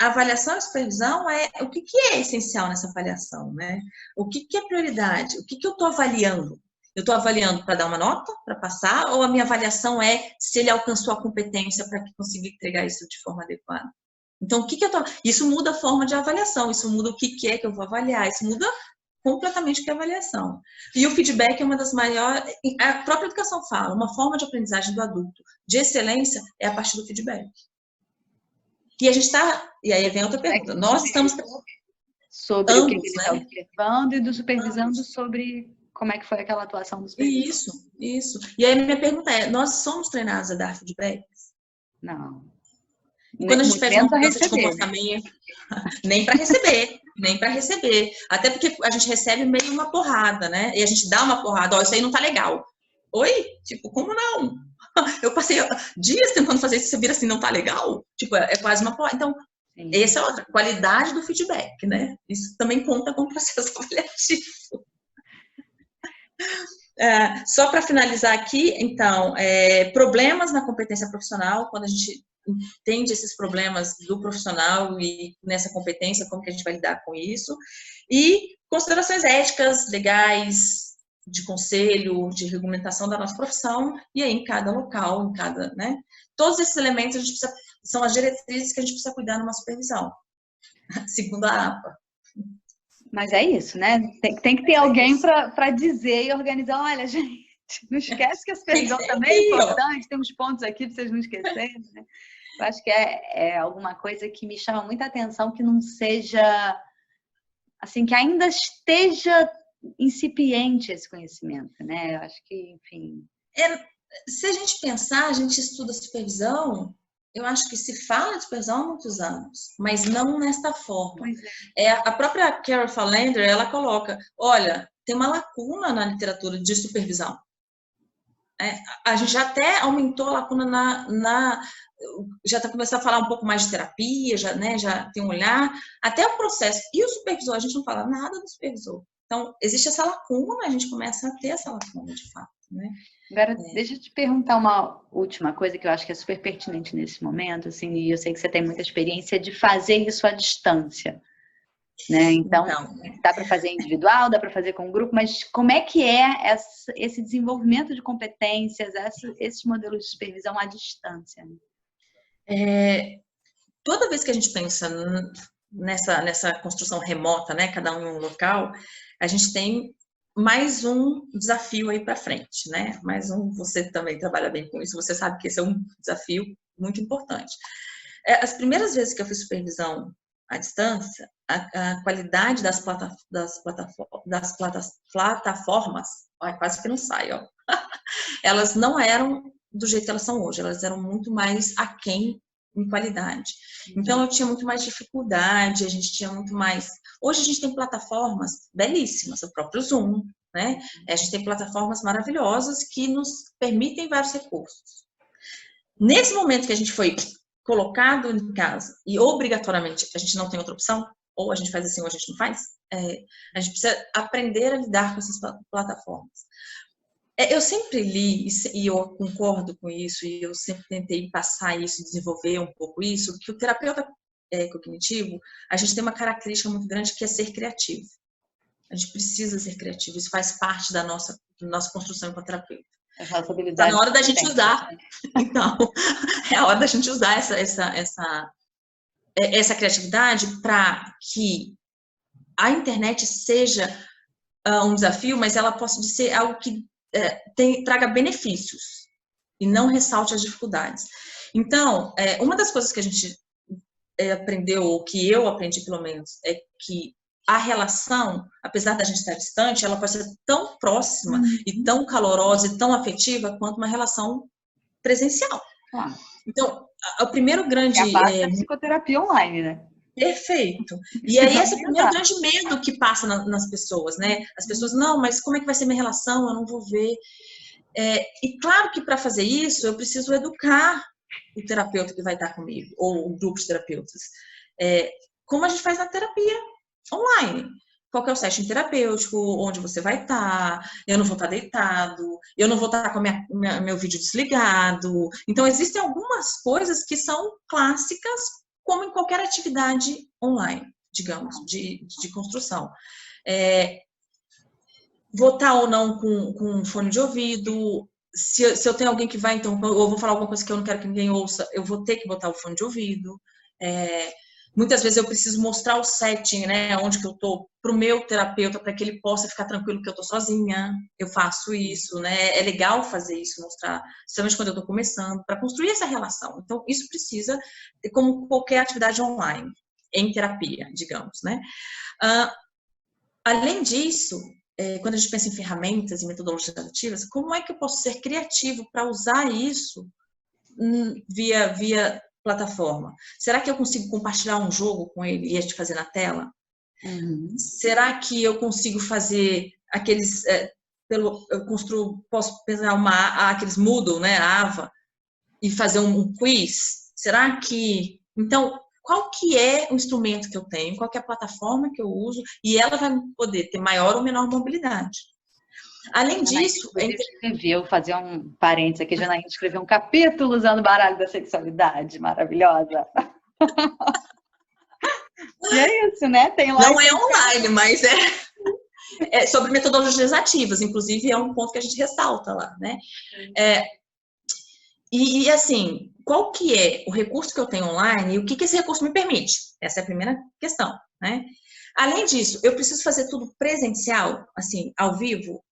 A avaliação e supervisão o que é essencial nessa avaliação, né? O que é prioridade? O que eu estou avaliando? Eu estou avaliando para dar uma nota, para passar, ou a minha avaliação é se ele alcançou a competência para conseguir entregar isso de forma adequada? Então, isso muda a forma de avaliação, isso muda o que é que eu vou avaliar, isso muda completamente o que é avaliação. E o feedback é uma das maiores... A própria educação fala, uma forma de aprendizagem do adulto de excelência é a partir do feedback. E a gente está... E aí vem outra pergunta. Nós estamos... Sobre o que ele está observando e do supervisando sobre como é que foi aquela atuação do supervisor. Isso. E aí a minha pergunta nós somos treinados a dar feedbacks? Não. E quando a gente pede uma mudança de comportamento, nem para receber. Até porque a gente recebe meio uma porrada, né? E a gente dá uma porrada, isso aí não tá legal. Oi? Tipo, como não? Eu passei dias tentando fazer isso, você vira assim, não tá legal? Tipo, é quase uma porrada. Então, essa é outra qualidade do feedback, né? Isso também conta com o processo avaliativo. Só para finalizar aqui, então, problemas na competência profissional, quando a gente entende esses problemas do profissional e nessa competência, como que a gente vai lidar com isso, e considerações éticas, legais, de conselho, de regulamentação da nossa profissão, e aí em cada local, né? Todos esses elementos a gente são as diretrizes que a gente precisa cuidar numa supervisão, segundo a APA. Mas é isso, né? Tem que ter alguém para dizer e organizar. Olha, gente, não esquece que a supervisão também é importante. Tem uns pontos aqui para vocês não esquecerem, né? Eu acho que é alguma coisa que me chama muita atenção, que não seja... Assim, que ainda esteja incipiente esse conhecimento, né? Eu acho que, enfim... Se a gente pensar, a gente estuda supervisão... Eu acho que se fala de supervisão há muitos anos, mas não nesta forma. A própria Carol Fallender, ela coloca, olha, tem uma lacuna na literatura de supervisão. A gente já até aumentou a lacuna já está começando a falar um pouco mais de terapia, já tem um olhar, até o processo. E o supervisor, a gente não fala nada do supervisor. Então, existe essa lacuna, a gente começa a ter essa lacuna, de fato. né? Agora, deixa eu te perguntar uma última coisa que eu acho que é super pertinente nesse momento, assim, e eu sei que você tem muita experiência de fazer isso à distância, né? Então, dá para fazer individual, dá para fazer com grupo, mas como é que é esse desenvolvimento de competências, esses modelos de supervisão à distância? Toda vez que a gente pensa nessa construção remota, né, cada um em um local, a gente tem mais um desafio aí para frente, né? Mais um, você também trabalha bem com isso, você sabe que esse é um desafio muito importante. As primeiras vezes que eu fiz supervisão à distância, a qualidade das plataformas, quase que não sai, ó. Elas não eram do jeito que elas são hoje, elas eram muito mais aquém em qualidade. Então, eu tinha muito mais dificuldade, a gente tinha muito mais... Hoje a gente tem plataformas belíssimas, o próprio Zoom, né? A gente tem plataformas maravilhosas que nos permitem vários recursos. Nesse momento que a gente foi colocado em casa e obrigatoriamente a gente não tem outra opção, ou a gente faz assim ou a gente não faz, a gente precisa aprender a lidar com essas plataformas. Eu sempre li, e eu concordo com isso, e eu sempre tentei passar isso, desenvolver um pouco isso, que o terapeuta cognitivo, a gente tem uma característica muito grande que é ser criativo. A gente precisa ser criativo, isso faz parte da nossa construção enquanto terapeuta. Está na hora da gente usar. Então, é a hora da gente usar essa criatividade para que a internet seja um desafio, mas ela possa ser algo que traga benefícios e não ressalte as dificuldades. Então, uma das coisas que a gente aprendeu, ou que eu aprendi pelo menos, é que a relação, apesar da gente estar distante, ela pode ser tão próxima e tão calorosa e tão afetiva quanto uma relação presencial. Claro. Então, o primeiro grande... É a base da psicoterapia online, né? Perfeito. E aí esse é o primeiro grande medo que passa nas pessoas, né? As pessoas, não, mas como é que vai ser minha relação? Eu não vou ver. E claro que para fazer isso, eu preciso educar o terapeuta que vai estar comigo, ou o grupo de terapeutas. Como a gente faz na terapia online. Qual que é o setting terapêutico, onde você vai estar, eu não vou estar deitado, eu não vou estar com meu vídeo desligado. Então, existem algumas coisas que são clássicas, como em qualquer atividade online, digamos, de construção. Vou estar ou não com fone de ouvido, se eu tenho alguém que vai, então, eu vou falar alguma coisa que eu não quero que ninguém ouça, eu vou ter que botar o fone de ouvido. Muitas vezes eu preciso mostrar o setting, né, onde que eu tô, para o meu terapeuta, para que ele possa ficar tranquilo que eu tô sozinha. Eu faço isso, né? É legal fazer isso, mostrar, principalmente quando eu tô começando, para construir essa relação. Então, isso precisa, como qualquer atividade online, em terapia, digamos, né? Além disso, quando a gente pensa em ferramentas e metodologias ativas, como é que eu posso ser criativo para usar isso via plataforma? Será que eu consigo compartilhar um jogo com ele e te fazer na tela? Será que eu consigo fazer aqueles... posso pensar aqueles Moodle, né, a Ava, e fazer um quiz? Será que... Então, qual que é o instrumento que eu tenho? Qual que é a plataforma que eu uso? E ela vai poder ter maior ou menor mobilidade. Além disso... Vou fazer um parênteses aqui, Janaína escreveu um capítulo usando o baralho da sexualidade, maravilhosa. E é isso, né? Tem lá. Não é online, mas é sobre metodologias ativas, inclusive é um ponto que a gente ressalta lá, né? E assim, qual que é o recurso que eu tenho online e o que esse recurso me permite? Essa é a primeira questão, né? Além disso, eu preciso fazer tudo presencial, assim, ao vivo,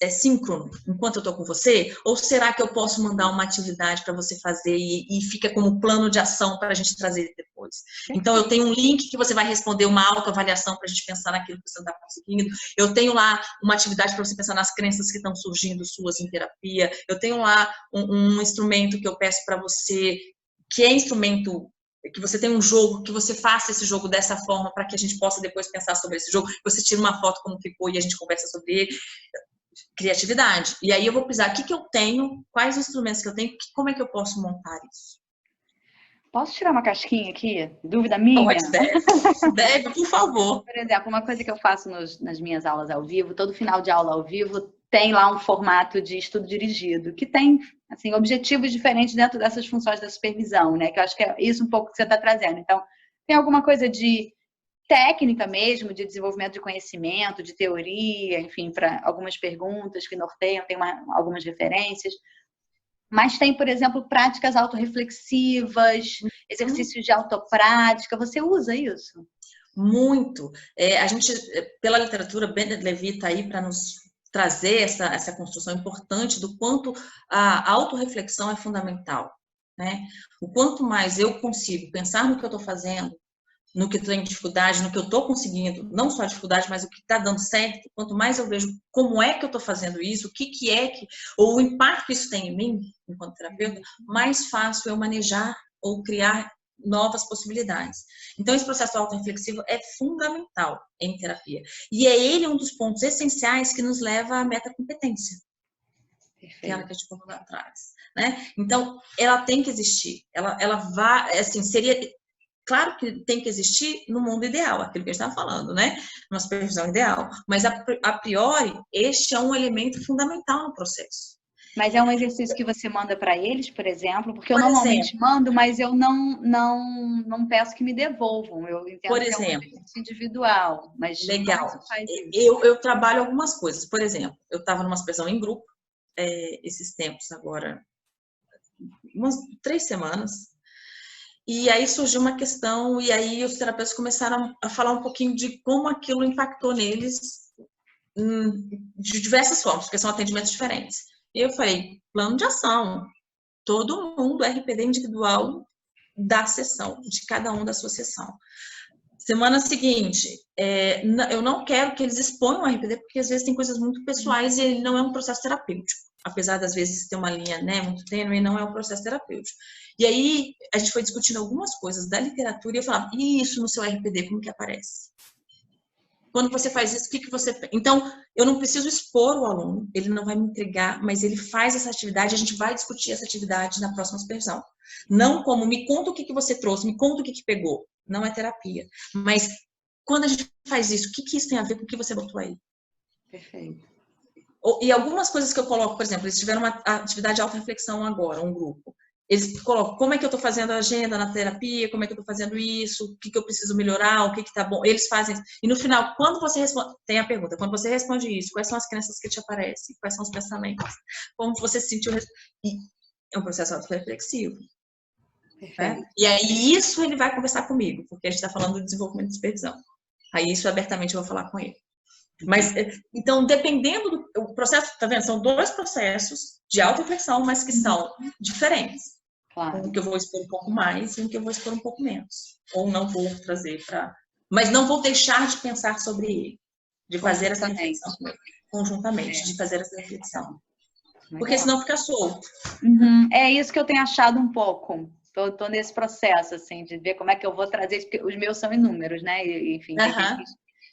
síncrono, enquanto eu estou com você? Ou será que eu posso mandar uma atividade para você fazer e fica como plano de ação para a gente trazer depois? Então, eu tenho um link que você vai responder uma autoavaliação para a gente pensar naquilo que você não está conseguindo. Eu tenho lá uma atividade para você pensar nas crenças que estão surgindo suas em terapia. Eu tenho lá um instrumento que eu peço para você, que é instrumento... que você tem um jogo, que você faça esse jogo dessa forma para que a gente possa depois pensar sobre esse jogo, você tira uma foto como ficou e a gente conversa sobre ele. Criatividade. E aí eu vou precisar, o que eu tenho, quais os instrumentos que eu tenho, como é que eu posso montar isso? Posso tirar uma casquinha aqui? Dúvida minha? Pode, deve, por favor. Por exemplo, uma coisa que eu faço nas minhas aulas ao vivo, todo final de aula ao vivo tem lá um formato de estudo dirigido, que tem, assim, objetivos diferentes dentro dessas funções da supervisão, né? Que eu acho que é isso um pouco que você está trazendo. Então, tem alguma coisa de técnica mesmo, de desenvolvimento de conhecimento, de teoria, enfim, para algumas perguntas que norteiam, tem algumas referências. Mas tem, por exemplo, práticas autorreflexivas, exercícios de autoprática. Você usa isso? Muito. A gente, pela literatura, Bennett Levy está aí para nos trazer essa construção importante do quanto a autorreflexão é fundamental, né? O quanto mais eu consigo pensar no que eu estou fazendo, no que eu tenho dificuldade, no que eu estou conseguindo, não só a dificuldade, mas o que está dando certo, quanto mais eu vejo como é que eu estou fazendo isso, o que é que, ou o impacto que isso tem em mim, enquanto terapeuta, mais fácil eu manejar ou criar novas possibilidades. Então, esse processo auto-reflexivo é fundamental em terapia. E é ele um dos pontos essenciais que nos leva à metacompetência. Aquela que a gente falou lá atrás, né? Então, ela tem que existir. Ela vai, assim, seria... Claro que tem que existir no mundo ideal, aquilo que a gente estava falando, né? Uma supervisão ideal. Mas, a priori, este é um elemento fundamental no processo. Mas é um exercício que você manda para eles, por exemplo? Porque eu normalmente mando, mas eu não peço que me devolvam. Eu entendo por que exemplo, é um exercício individual. Mas legal. Eu trabalho algumas coisas. Por exemplo, eu estava numa supervisão em grupo, esses tempos agora, umas 3 semanas. E aí surgiu uma questão, e aí os terapeutas começaram a falar um pouquinho de como aquilo impactou neles de diversas formas, porque são atendimentos diferentes. E eu falei, plano de ação. Todo mundo, RPD individual da sessão, de cada um da sua sessão. Semana seguinte, eu não quero que eles exponham o RPD, porque às vezes tem coisas muito pessoais e ele não é um processo terapêutico. Apesar das vezes ter uma linha, né, muito tênue, não é um processo terapêutico. E aí, a gente foi discutindo algumas coisas da literatura e eu falava, e isso no seu RPD, como que aparece? Quando você faz isso, o que você... Então, eu não preciso expor o aluno, ele não vai me entregar, mas ele faz essa atividade, a gente vai discutir essa atividade na próxima supervisão. Não como, me conta o que você trouxe, me conta o que pegou. Não é terapia. Mas, quando a gente faz isso, o que isso tem a ver com o que você botou aí? Perfeito. E algumas coisas que eu coloco, por exemplo, eles tiveram uma atividade de auto-reflexão agora, um grupo. Eles colocam como é que eu estou fazendo a agenda na terapia, como é que eu estou fazendo isso, o que eu preciso melhorar, o que está bom. Eles fazem isso. E no final, quando você responde, tem a pergunta, quando você responde isso, quais são as crenças que te aparecem? Quais são os pensamentos? Como você se sentiu? E é um processo auto-reflexivo. Né? E aí isso ele vai conversar comigo, porque a gente está falando do desenvolvimento de supervisão. Aí isso abertamente eu vou falar com ele. Mas, então, dependendo do processo, tá vendo? São 2 processos de auto-reflexão, mas que são diferentes. Claro. Um que eu vou expor um pouco mais e um que eu vou expor um pouco menos. Ou não vou trazer para... Mas não vou deixar de pensar sobre ele. De fazer essa reflexão conjuntamente. De fazer essa reflexão. Porque senão fica solto. É isso que eu tenho achado um pouco. Tô nesse processo, assim, de ver como é que eu vou trazer isso, porque os meus são inúmeros, né? Enfim,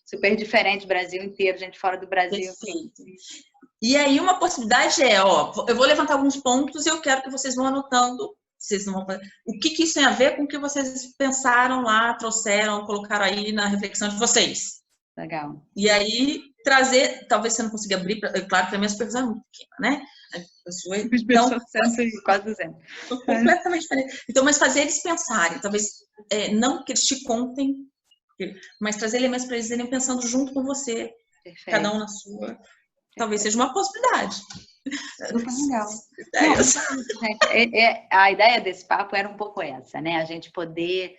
super diferente, Brasil inteiro, gente fora do Brasil. E aí uma possibilidade eu vou levantar alguns pontos e eu quero que vocês vão anotando, vocês não vão fazer, o que isso tem a ver com o que vocês pensaram lá, trouxeram, colocaram aí na reflexão de vocês. Legal. E aí trazer, talvez você não consiga abrir, claro que a minha supervisão é muito pequena, né? A sua, então, quase 200. Completamente diferente. Então, mas fazer eles pensarem, talvez não que eles te contem, mas trazer elementos para eles irem pensando junto com você, cada um na sua. Talvez seja uma possibilidade. Super legal. Não, gente, a ideia desse papo era um pouco essa, né? A gente poder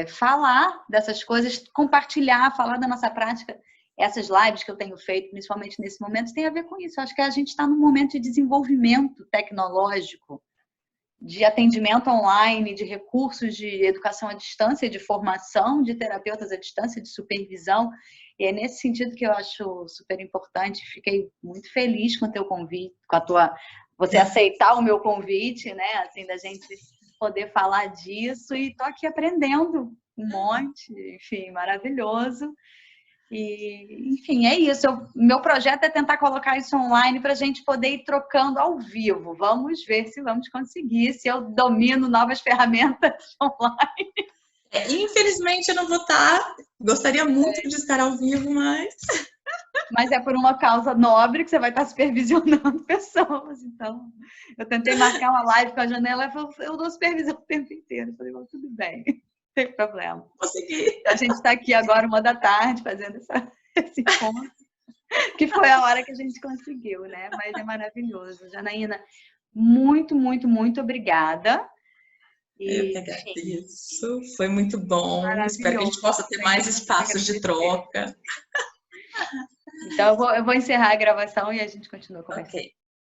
falar dessas coisas, compartilhar, falar da nossa prática. Essas lives que eu tenho feito, principalmente nesse momento, tem a ver com isso. Eu acho que a gente está num momento de desenvolvimento tecnológico, de atendimento online, de recursos de educação à distância, de formação de terapeutas à distância, de supervisão. E é nesse sentido que eu acho super importante. Fiquei muito feliz com o teu convite, você aceitar o meu convite, né? Assim, da gente poder falar disso. E tô aqui aprendendo um monte, enfim, maravilhoso. E, enfim, é isso. Meu projeto é tentar colocar isso online para a gente poder ir trocando ao vivo. Vamos ver se vamos conseguir, se eu domino novas ferramentas online. Infelizmente, eu não vou estar. Gostaria muito de estar ao vivo, mas... mas é por uma causa nobre que você vai estar supervisionando pessoas. Então, eu tentei marcar uma live com a Janela, ela falou, eu dou supervisão o tempo inteiro. Eu falei, tudo bem, não tem problema. Consegui. A gente está aqui agora, 1h da tarde, fazendo esse encontro, que foi a hora que a gente conseguiu, né? Mas é maravilhoso. Janaína, muito, muito, muito obrigada. Eu que agradeço. Foi muito bom. Espero que a gente possa ter mais espaços de troca. Então, eu vou encerrar a gravação e a gente continua conversando. Ok.